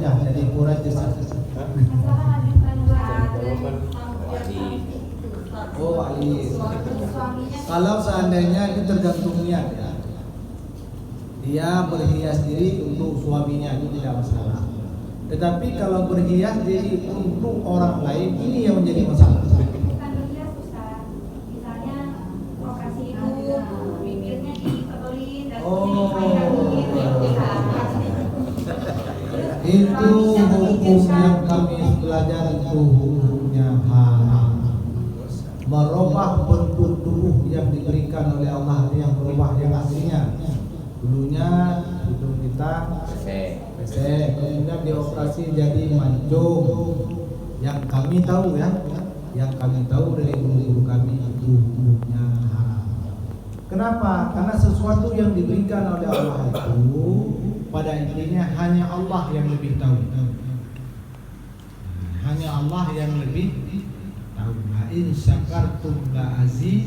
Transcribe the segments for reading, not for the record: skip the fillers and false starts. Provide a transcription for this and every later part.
aja jadi kurang jasa. Oh Ali. Kalau seandainya itu tergantung niat ya. Dia berhias diri untuk suaminya itu tidak masalah. Tetapi kalau berhias diri untuk orang lain ini yang menjadi masalah. Bukan berhias Ustaz. Misalnya lokasi itu bibirnya ditebelin dan itu hukum yang kami belajar itu hukumnya haram. Merubah bentuk tubuh yang diberikan oleh Allah yang merubah yang aslinya. Dulunya hidung kita pesek, kemudian dioperasi jadi mancung. Yang kami tahu ya, yang kami tahu dari guru-guru kami itu hukumnya haram. Kenapa? Karena sesuatu yang diberikan oleh Allah itu pada intinya hanya Allah yang lebih tahu. Hanya Allah yang lebih tahu. In syakartum la aziz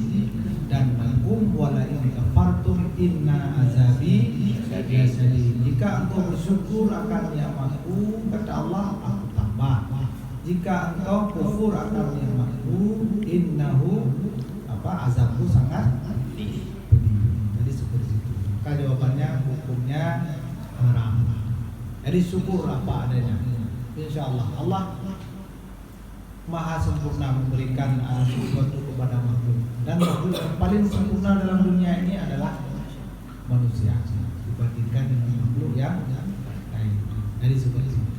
dan lakum wa la in kafartum inna azabi lasyadid. Jika engkau bersyukur akan nikmatku, kata Allah, aku tambah. Jika engkau kufur akan nikmatku, innahu azabku sangat pedih. Jadi seperti itu. Maka jawabannya hukumnya haram. Jadi syukur apa adanya. Insyaallah Allah Maha sempurna memberikan sesuatu kepada makhluk, dan makhluk yang paling sempurna dalam dunia ini adalah manusia dibandingkan dengan makhluk yang lain. Jadi seperti itu.